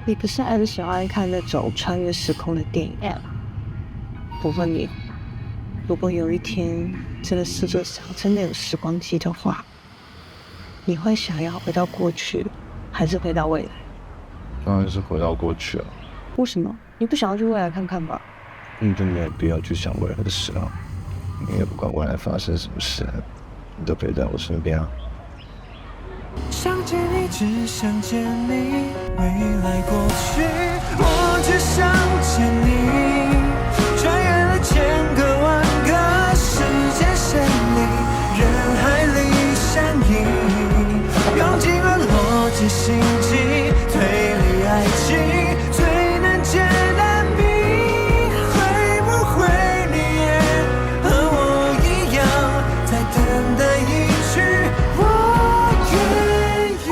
你不是很喜欢看那种穿越时空的电影？我问你，如果有一天这个世界上真的有时光机的话，你会想要回到过去，还是回到未来？当然是回到过去啊，为什么？你不想要去未来看看吧？你就没有必要去想未来的事啊，你也不管未来发生什么事，你都陪在我身边啊。想见你，只想见你，未来过去，我只想见你。穿越了千个万个时间线里，人海里相依，用尽了逻辑、心机、推理、爱情，最难解难谜。会不会你也和我一样，在等待一句我愿意？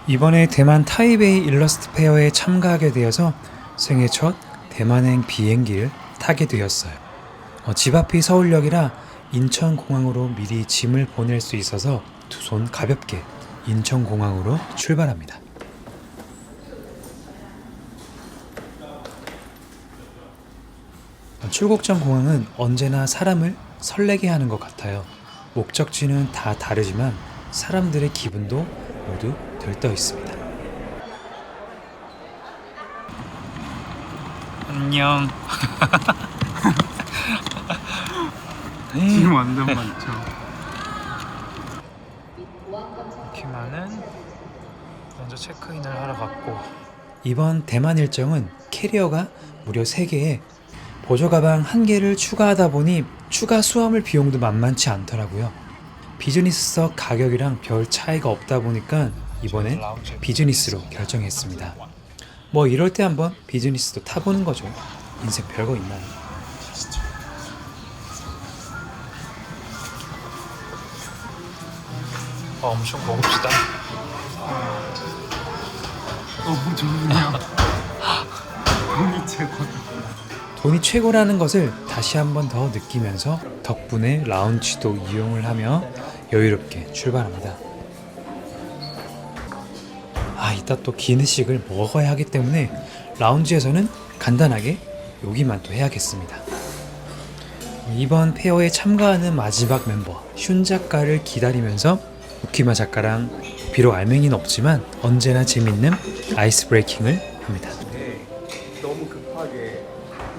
이번에 대만 타이베이 일러스트 페어에 참가하게 되어서 생애 첫 대만행 비행기를 타게 되었어요. 집 앞이 서울역이라 인천공항으로 미리 짐을 보낼 수 있어서 두 손 가볍게 인천공항으로 출발합니다. 출국전 공항은 언제나 사람을 설레게 하는 것 같아요. 목적지는 다 다르지만 사람들의 기분도 모두 들떠 있습니다. 안녕. 지금 완전 많죠. 키마는 먼저 체크인을 하러 갔고, 이번 대만 일정은 캐리어가 무려 3개에 보조 가방 1개를 추가하다 보니 추가 수화물 비용도 만만치 않더라고요. 비즈니스석 가격이랑 별 차이가 없다 보니까 이번엔 비즈니스로 결정했습니다. 뭐 이럴 때 한번 비즈니스도 타보는 거죠. 인생 별거 있나요? 엄청 먹읍시다. 너무 좋네요. 돈이 최고다. 돈이 최고라는 것을 다시 한 번 더 느끼면서 덕분에 라운지도 이용을 하며 여유롭게 출발합니다. 이따 또 기내식을 먹어야 하기 때문에 라운지에서는 간단하게 요기만 또 해야겠습니다. 이번 페어에 참가하는 마지막 멤버 슌 작가를 기다리면서 우키마 작가랑 비록 알맹이는 없지만 언제나 재밌는 아이스 브레이킹을 합니다. 너무 급하게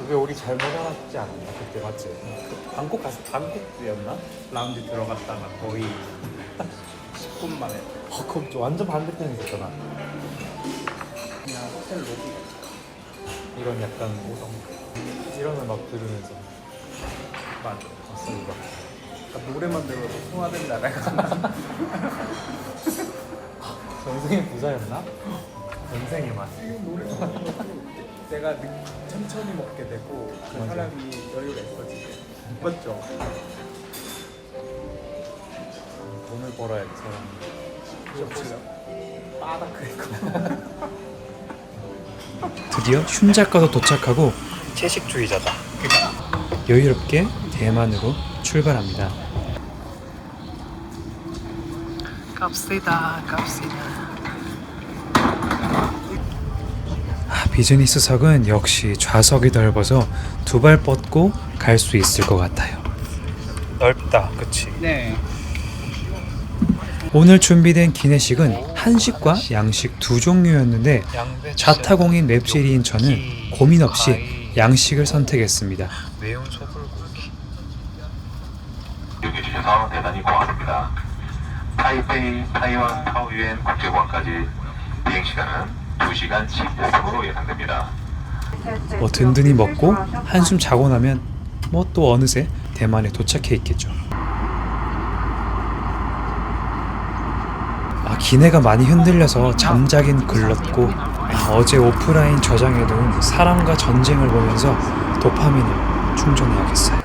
왜 우리 잘못 알았지 않았나 그때 맞지? 방콕 가서 방콕이었나? 라운지 들어갔다가 거의 10분 만에 그럼 좀 완전 반대편에 있었잖아. 그냥 호텔 로비 이런 약간 오성 이런 음악 들으면서 맞아 봤어 이거. 노래만 들어도 통화된다 약간. 전생의 부자였나? 전생의 맛. 내가 천천히 먹게 되고 그 맞아. 사람이 여유가 있어지게. 맞죠? 돈을 벌어야 돼 사람이. 그렇지. 빠닥거리고. 드디어 슌 작가도 도착하고 채식주의자다. 여유롭게 대만으로 출발합니다. 갑시다. 비즈니스석은 역시 좌석이 넓어서 두 발 뻗고 갈 수 있을 것 같아요. 넓다, 그치? 네. 오늘 준비된 기내식은 한식과 양식 두 종류였는데 자타공인 맵찔이인 저는 고민 없이 양식을 선택했습니다. 매운 소불고기. 여기 주셔서 대단히 고맙습니다. 타이베이, 타이완, 타오유엔 국제공항까지 비행시간은 2시간 10분으로 예상됩니다. 뭐 든든히 먹고 한숨 자고 나면 뭐 또 어느새 대만에 도착해 있겠죠. 기내가 많이 흔들려서 잠자긴 글렀고 어제 오프라인 저장해둔 사람과 전쟁을 보면서 도파민을 충전해야겠어요.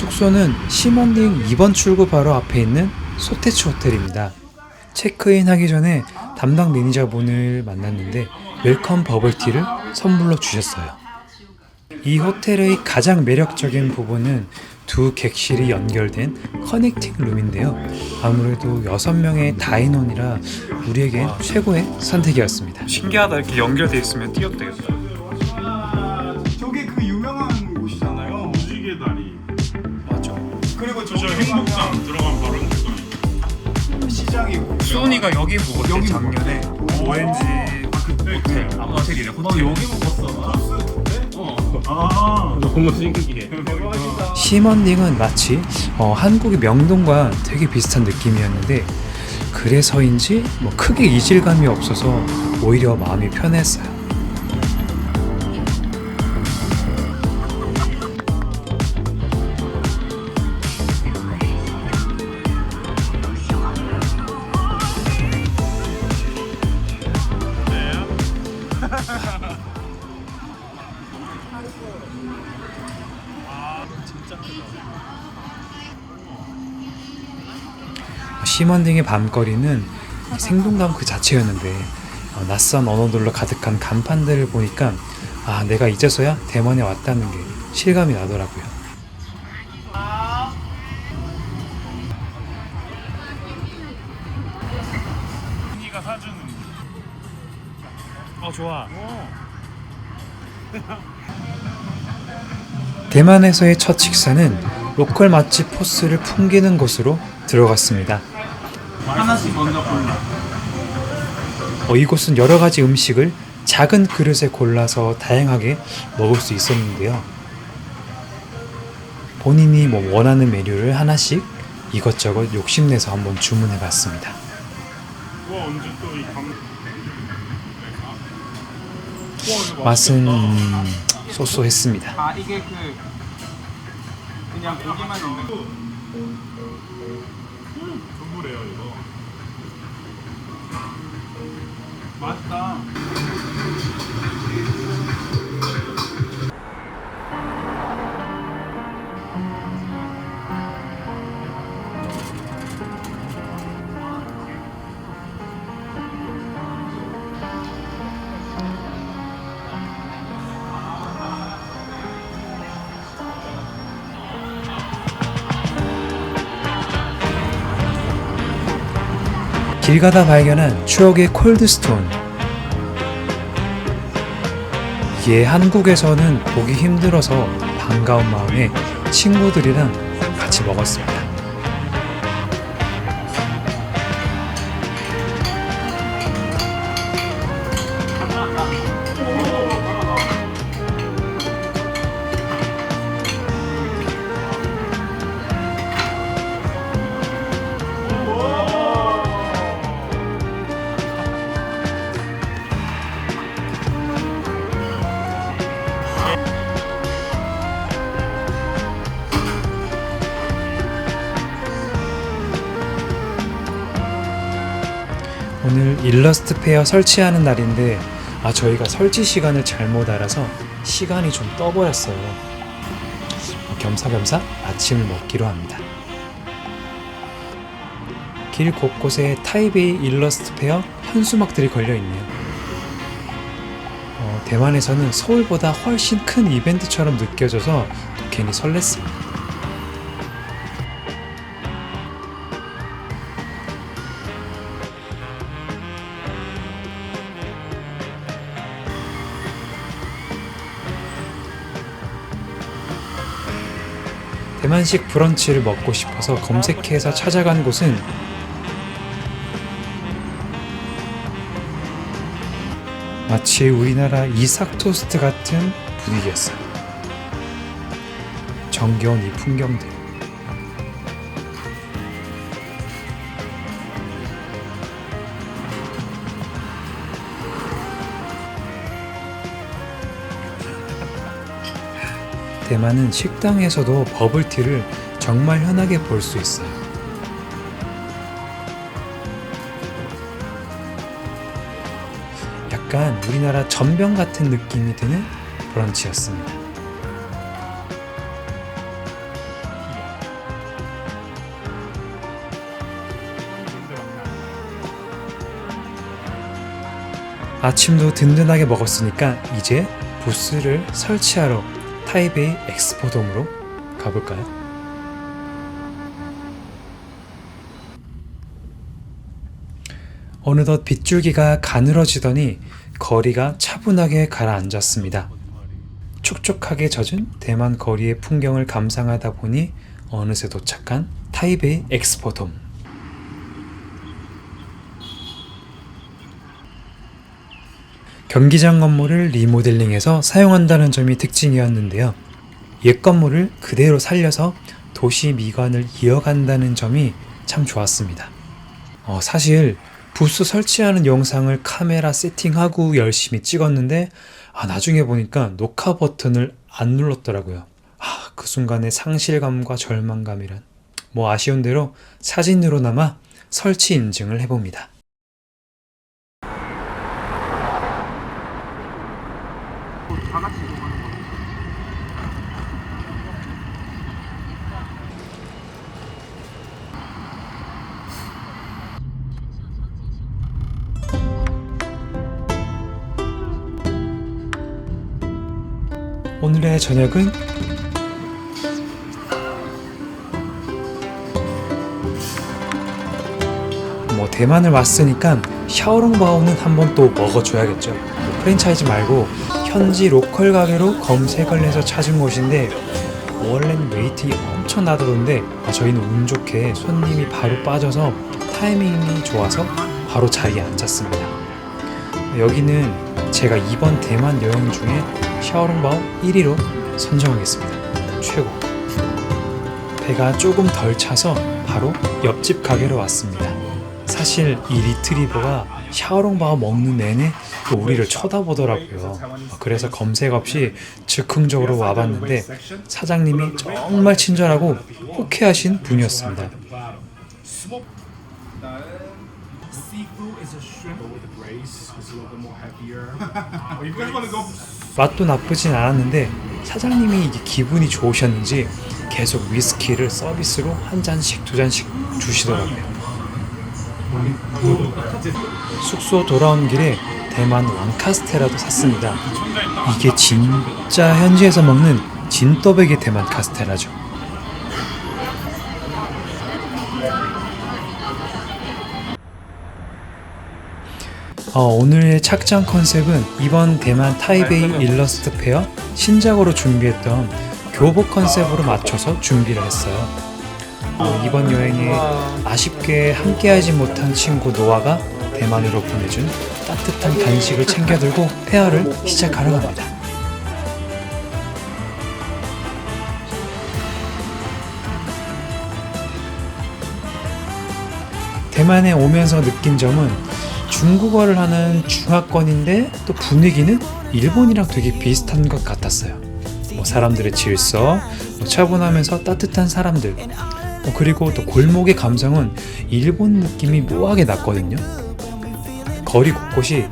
숙소는 시먼딩 2번 출구 바로 앞에 있는 소테츠 호텔입니다. 체크인 하기 전에 담당 매니저분을 만났는데 웰컴 버블티를 선물로 주셨어요. 이 호텔의 가장 매력적인 부분은 두 객실이 연결된 커넥팅 룸인데요. 아무래도 6명의 다인원이라 우리에겐 최고의 선택이었습니다. 신기하다. 이렇게 연결돼 있으면 뛰어도 되겠다. 저게 그 유명한 곳이잖아요. 무지개 다리. 맞아. 그리고 저 행복당 들어간 바로 중간. 시장이 수은이가 여기 묵었대. 여기 작년에 오렌지 호텔. 호텔이래. 호텔. 여기 먹었어. 아, 너무 신기해. 시먼딩은 마치 한국의 명동과 되게 비슷한 느낌이었는데 그래서인지 크게 이질감이 없어서 오히려 마음이 편했어요. 시먼딩의 밤거리는 생동감 그 자체였는데 낯선 언어들로 가득한 간판들을 보니까 내가 이제서야 대만에 왔다는 게 실감이 나더라고요. 언니가 사주는. 좋아. 대만에서의 첫 식사는 로컬 맛집 포스를 풍기는 곳으로 들어갔습니다. 하나씩 먼저 골라. 이곳은 여러 가지 음식을 작은 그릇에 골라서 다양하게 먹을 수 있었는데요. 본인이 원하는 메뉴를 하나씩 이것저것 욕심내서 한번 주문해 봤습니다. 와, 언제 또이 감. 맛은 쏘쏘했습니다. 이게 그냥 고기만 있는 거. 선물해요 이거. 맛있다. 길 가다 발견한 추억의 콜드스톤. 이게 한국에서는 보기 힘들어서 반가운 마음에 친구들이랑 같이 먹었습니다. 오늘 일러스트 페어 설치하는 날인데 저희가 설치 시간을 잘못 알아서 시간이 좀 떠버렸어요. 겸사겸사 아침을 먹기로 합니다. 길 곳곳에 타이베이 일러스트 페어 현수막들이 걸려있네요. 대만에서는 서울보다 훨씬 큰 이벤트처럼 느껴져서 또 괜히 설렜습니다. 대만식 브런치를 먹고 싶어서 검색해서 찾아간 곳은 마치 우리나라 이삭 토스트 같은 분위기였어요. 정겨운 이 풍경들. 대만은 식당에서도 버블티를 정말 흔하게 볼 수 있어요. 약간 우리나라 전병 같은 느낌이 드는 브런치였습니다. 아침도 든든하게 먹었으니까 이제 부스를 설치하러 타이베이 엑스포돔으로 가볼까요? 어느덧 빗줄기가 가늘어지더니 거리가 차분하게 가라앉았습니다. 촉촉하게 젖은 대만 거리의 풍경을 감상하다 보니 어느새 도착한 타이베이 엑스포돔. 경기장 건물을 리모델링해서 사용한다는 점이 특징이었는데요. 옛 건물을 그대로 살려서 도시 미관을 이어간다는 점이 참 좋았습니다. 사실 부스 설치하는 영상을 카메라 세팅하고 열심히 찍었는데 나중에 보니까 녹화 버튼을 안 눌렀더라고요. 그 순간의 상실감과 절망감이란. 아쉬운 대로 사진으로나마 설치 인증을 해봅니다. 오늘의 저녁은 대만을 왔으니까 샤오롱바오는 한번 또 먹어줘야겠죠. 프랜차이즈 말고 현지 로컬 가게로 검색을 해서 찾은 곳인데 원래는 웨이팅이 엄청 나다던데 저희는 운 좋게 손님이 바로 빠져서 타이밍이 좋아서 바로 자리에 앉았습니다. 여기는 제가 이번 대만 여행 중에 샤오롱바오 1위로 선정하겠습니다. 최고. 배가 조금 덜 차서 바로 옆집 가게로 왔습니다. 사실 이 리트리버가 샤오롱바오 먹는 내내 우리를 쳐다보더라고요. 그래서 검색 없이 즉흥적으로 와봤는데 사장님이 정말 친절하고 호쾌하신 분이었습니다. 맛도 나쁘진 않았는데 사장님이 이게 기분이 좋으셨는지 계속 위스키를 서비스로 한 잔씩 두 잔씩 주시더라고요. 숙소 돌아온 길에 대만 왕카스테라도 샀습니다. 이게 진짜 현지에서 먹는 진또배기 대만 카스테라죠. 오늘의 착장 컨셉은 이번 대만 타이베이 일러스트 페어 신작으로 준비했던 교복 컨셉으로 맞춰서 준비를 했어요. 이번 여행에 아쉽게 함께하지 못한 친구 노아가 대만으로 보내준 따뜻한 간식을 챙겨들고 페어를 시작하러 갑니다. 대만에 오면서 느낀 점은 중국어를 하는 중화권인데 또 분위기는 일본이랑 되게 비슷한 것 같았어요. 사람들의 질서, 차분하면서 따뜻한 사람들, 그리고 또 골목의 감성은 일본 느낌이 묘하게 났거든요. 거리 곳곳이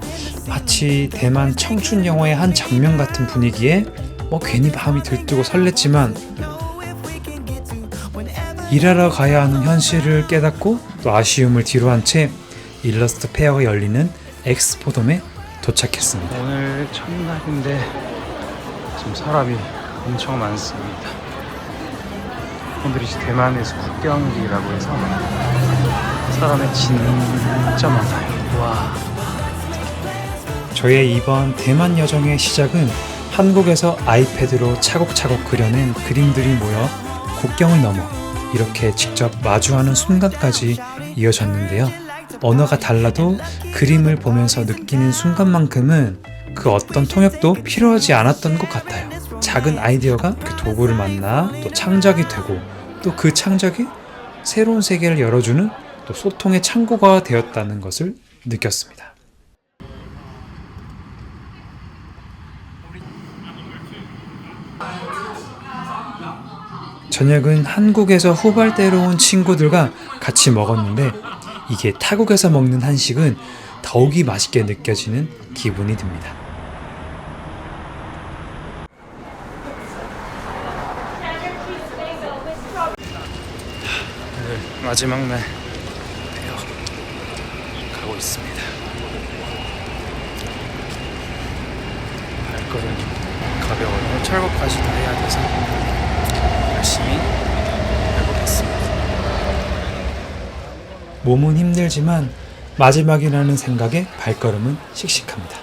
마치 대만 청춘 영화의 한 장면 같은 분위기에 괜히 마음이 들뜨고 설렜지만 일하러 가야 하는 현실을 깨닫고 또 아쉬움을 뒤로한 채 일러스트 페어가 열리는 엑스포돔에 도착했습니다. 오늘 첫날인데 지금 사람이 엄청 많습니다. 오늘이 대만에서 국경일이라고 해서 사람이 진짜 많아요. 와. 저의 이번 대만 여정의 시작은 한국에서 아이패드로 차곡차곡 그려낸 그림들이 모여 국경을 넘어 이렇게 직접 마주하는 순간까지 이어졌는데요. 언어가 달라도 그림을 보면서 느끼는 순간만큼은 그 어떤 통역도 필요하지 않았던 것 같아요. 작은 아이디어가 그 도구를 만나 또 창작이 되고 또 그 창작이 새로운 세계를 열어주는 또 소통의 창구가 되었다는 것을 느꼈습니다. 저녁은 한국에서 후발대로 온 친구들과 같이 먹었는데 이게 타국에서 먹는 한식은 더욱이 맛있게 느껴지는 기분이 듭니다. 마지막 날 페어 가고 있습니다. 철거까지 다 해야 돼서 열심히 해보겠습니다. 몸은 힘들지만 마지막이라는 생각에 발걸음은 씩씩합니다.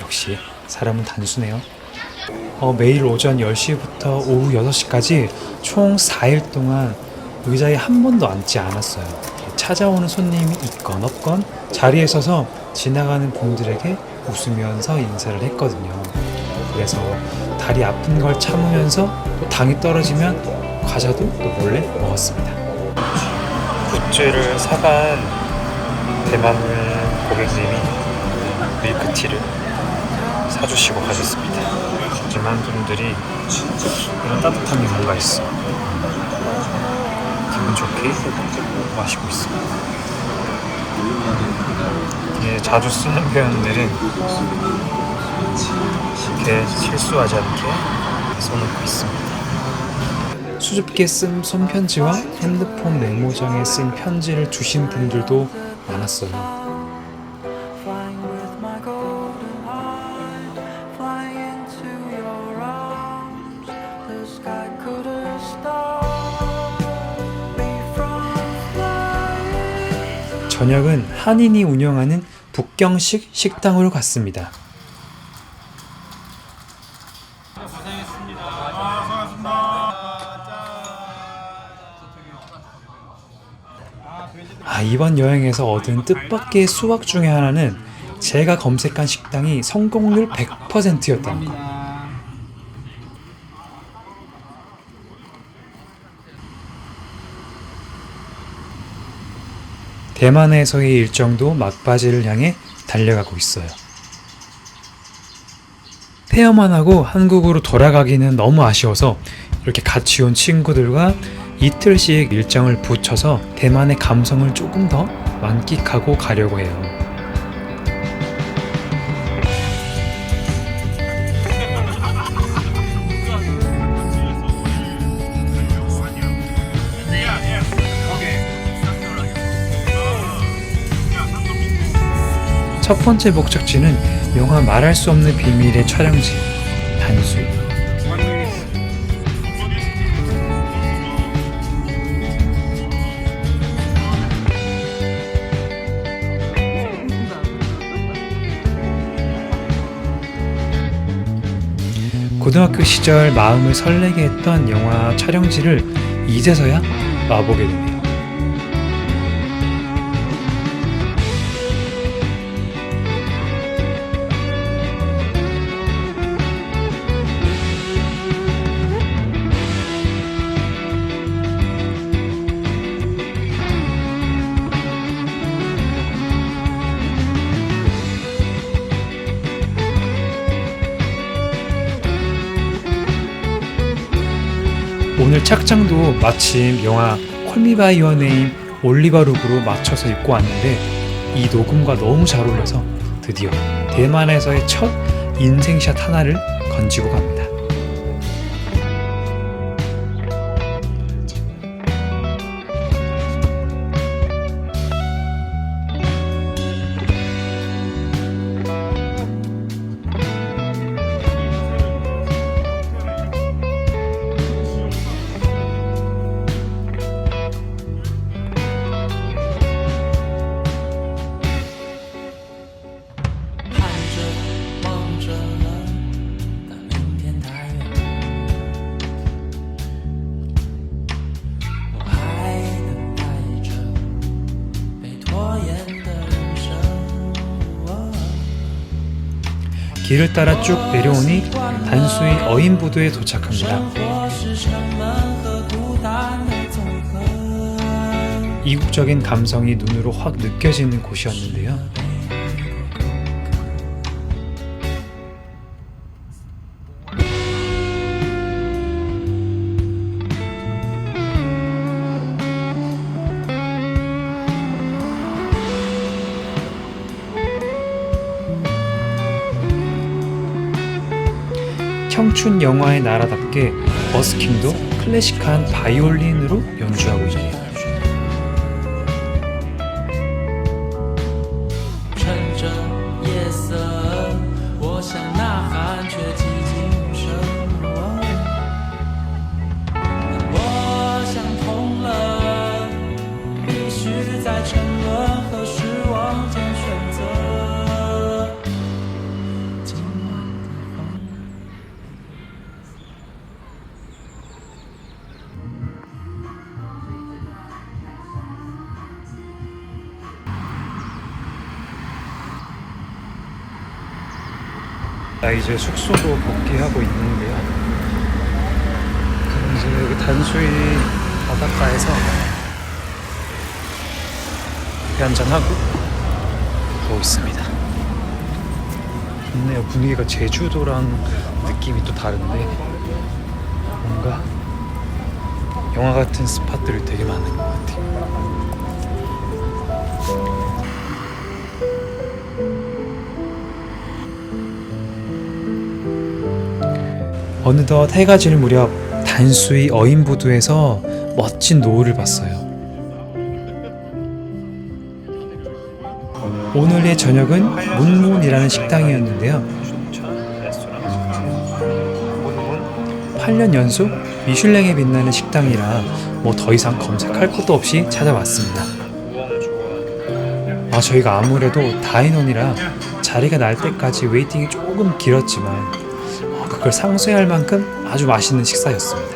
역시 사람은 단순해요. 매일 오전 10시부터 오후 6시까지 총 4일 동안 의자에 한 번도 앉지 않았어요. 찾아오는 손님이 있건 없건 자리에 서서 지나가는 분들에게 웃으면서 인사를 했거든요. 그래서 다리 아픈 걸 참으면서 또 당이 떨어지면 과자도 또 몰래 먹었습니다. 굿즈를 사간 대만 고객님이 밀크티를 사주시고 가셨습니다. 하지만 분들이 이런 따뜻함이 뭔가 있어. 기분 좋게 마시고 있습니다. 예, 자주 쓰는 표현들은 이렇게 실수하지 않게 써놓고 있습니다. 수줍게 쓴 손편지와 핸드폰 메모장에 쓴 편지를 주신 분들도 많았어요. Flying with my golden heart, flying into your arms. The sky couldn't stop me from flying. 저녁은 한인이 운영하는 북경식 식당으로 갔습니다. 이번 여행에서 얻은 뜻밖의 수확 중에 하나는 제가 검색한 식당이 성공률 100%였다는 것. 대만에서의 일정도 막바지를 향해 달려가고 있어요. 폐업만 하고 한국으로 돌아가기는 너무 아쉬워서 이렇게 같이 온 친구들과 이틀씩 일정을 붙여서 대만의 감성을 조금 더 만끽하고 가려고 해요. 첫 번째 목적지는 영화 말할 수 없는 비밀의 촬영지 단수이. 고등학교 시절 마음을 설레게 했던 영화 촬영지를 이제서야 와보게 되네요. 오늘 착장도 마침 영화 콜미 바이 유어 네임 올리버 룩으로 맞춰서 입고 왔는데 이 녹음과 너무 잘 어울려서 드디어 대만에서의 첫 인생샷 하나를 건지고 갑니다. 길을 따라 쭉 내려오니 단수이 어인부두에 도착합니다. 이국적인 감성이 눈으로 확 느껴지는 곳이었는데요. 청춘 영화의 나라답게 버스킹도 클래식한 바이올린으로 연주하고 있네요. 나 이제 숙소로 복귀하고 있는데요. 이제 여기 단수이 바닷가에서 배 한잔하고 가고 있습니다. 좋네요. 분위기가 제주도랑 느낌이 또 다른데 뭔가 영화 같은 스팟들이 되게 많은 것 같아요. 어느덧 해가 질 무렵 단수이 어인부두에서 멋진 노을을 봤어요. 오늘의 저녁은 문문이라는 식당이었는데요. 8년 연속 미슐랭에 빛나는 식당이라 뭐 더 이상 검색할 것도 없이 찾아왔습니다. 저희가 아무래도 다인원이라 자리가 날 때까지 웨이팅이 조금 길었지만 그걸 상쇄할 만큼 아주 맛있는 식사였습니다.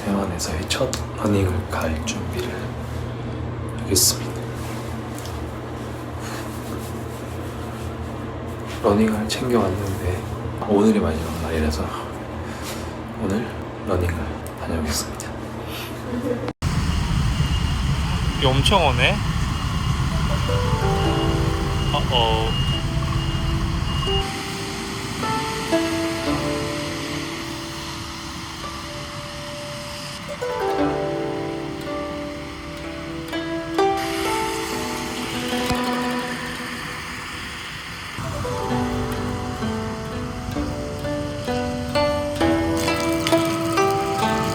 대만에서의 첫 러닝을 갈 준비를 하겠습니다. 러닝을 챙겨왔는데 오늘이 마지막 날이라서 오늘 러닝을 다녀오겠습니다. 비 엄청 오네.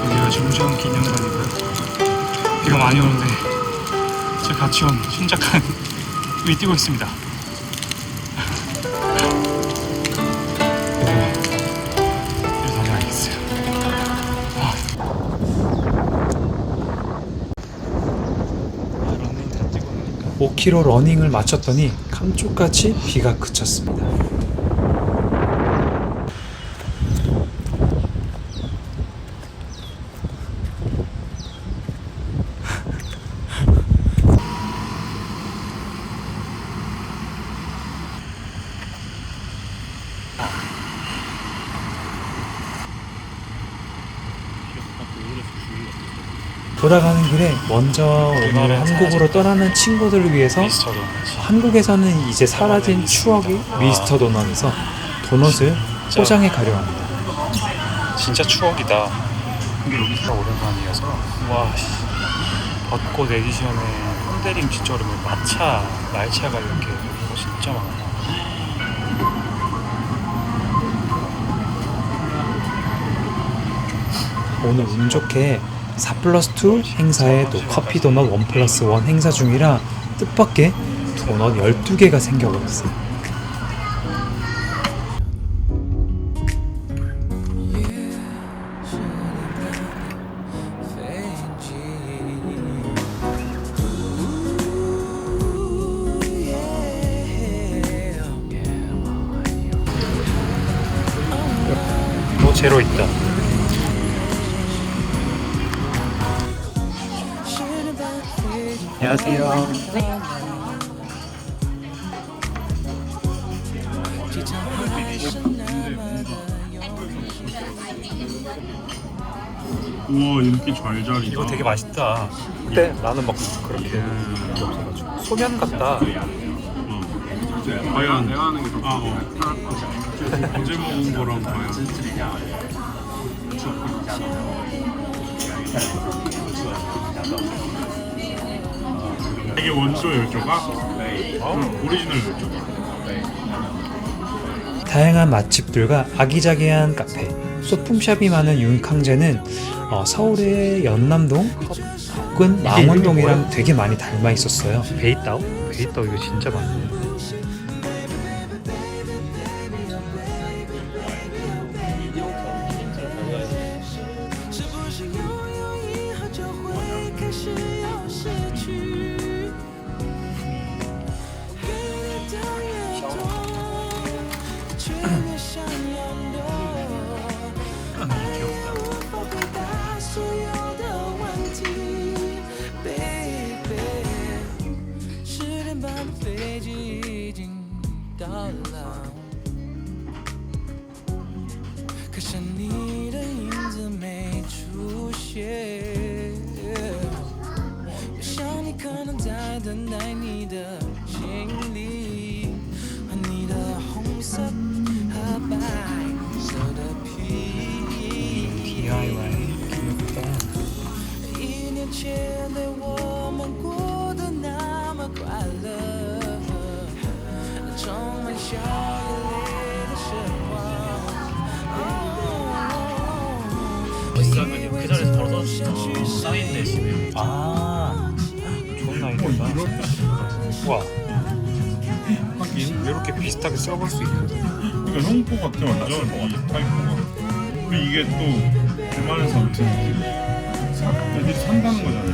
여기가 중시원 기념관이고요. 비가 많이 오는데 제 같이 온 신작한 위 뛰고 있습니다. 이리 다녀야겠어요. 5km 러닝을 마쳤더니 감쪽같이 비가 그쳤습니다. 돌아가는 길에 먼저 오늘 한국으로 떠나는 친구들을 위해서 미스터 도넛. 한국에서는 이제 사라진 추억의 미스터 도넛에서 도넛을 포장해 가려 합니다. 진짜 추억이다. 근데 여기가 오랜만이어서 와 벚꽃 에디션에 홍대림 진짜로 말차가 이렇게 진짜 많아. 오늘 운 좋게 4+2 행사에 또 커피 도넛 1+1 행사 중이라 뜻밖의 도넛 12개가 생겨버렸어요. 제로 있다. 안녕하세요. 우와 이렇게 잘 자리다. 이거 되게 맛있다. 근데 나는 막 그렇게 없어가지고 소면 같다. 과연 내가 하는 게 더. 어제 먹은 거랑 과연. 이게 원조 열조가? 오리지널 열조가. 다양한 맛집들과 아기자기한 카페, 소품샵이 많은 윤캉제는 서울의 연남동 혹은 망원동이랑 되게 많이 닮아 있었어요. 베이따오? 베이따오 이거 진짜 많네. 到老。可是你的影子没出现，我想你可能在等待你的行李和你的红色和白色的皮。 DIY 귀엽다. 1年前的我们过得那么快乐，充满笑眼泪的时光。 비싸면 그 자리에서 바로 떨어졌어. 사인돼 있으면. 아, 좋은 아이디어다. 우와, 하긴 이렇게 비슷하게 써볼 수 있거든. 그러니까 형포 같아 완전 이 타이포가. 근데 이게 또 대만에서 아무튼 애들이 산다는 거잖아.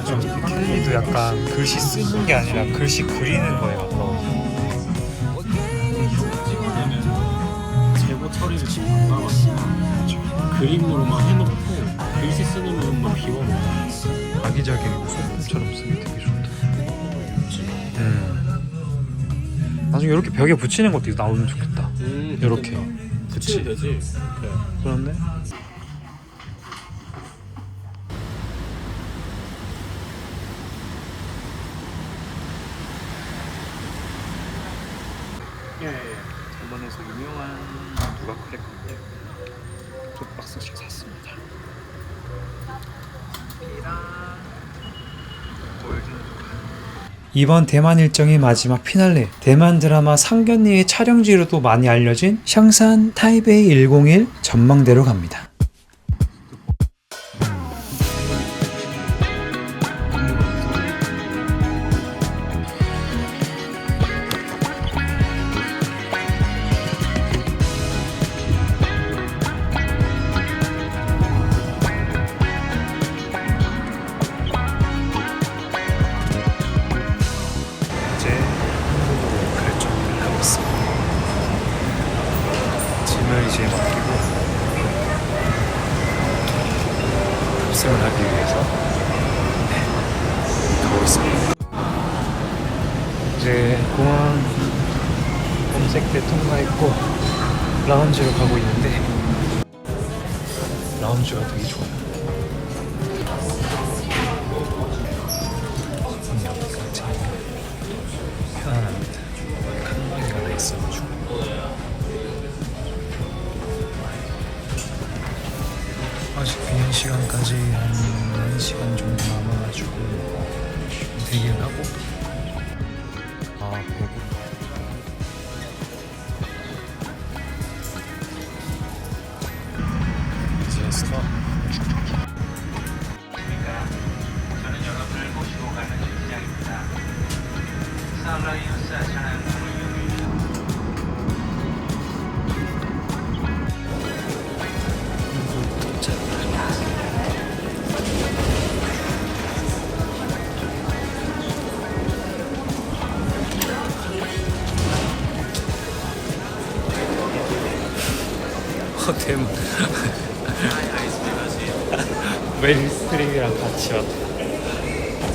그러니까 캘리도 약간 글씨 쓰는 게 아니라 글씨 그리는 거에 가까워. 재고 처리를 지금 안 나왔어. 그림으로만 해놓고 글씨 쓰는 부분만 비워놓고. 아기자기하고 소품처럼 쓰기 되게 좋다. 나중에 이렇게 벽에 붙이는 것도 나오면 좋겠다. 이렇게. 붙이면 되지. 그렇네. 대만에서 유명한 누가 크래커인데 두 박스씩 샀습니다. 이번 대만 일정의 마지막 피날레, 대만 드라마 상견례의 촬영지로도 많이 알려진 샹산 타이베이 101 전망대로 갑니다. 이제 한국으로 결정을 하고 있습니다. 짐을 이제 맡기고 탑승을 하기 위해서 가고 있습니다. 이제 공항 검색대 통과했고 라운지로 가고 있는데 라운지가 되게 좋아요. 여기까지 편안합니다. 칸막이가 다 있어가지고. 아직 비행 시간까지 한 4시간 정도 남아가지고 대기를 하고. 아, 배고파. 이제 스톱. 저는 여러분을 모시고 가는 시장입니다. 살라이오사 차량으로 대만 메일 스트림이랑 같이 왔다.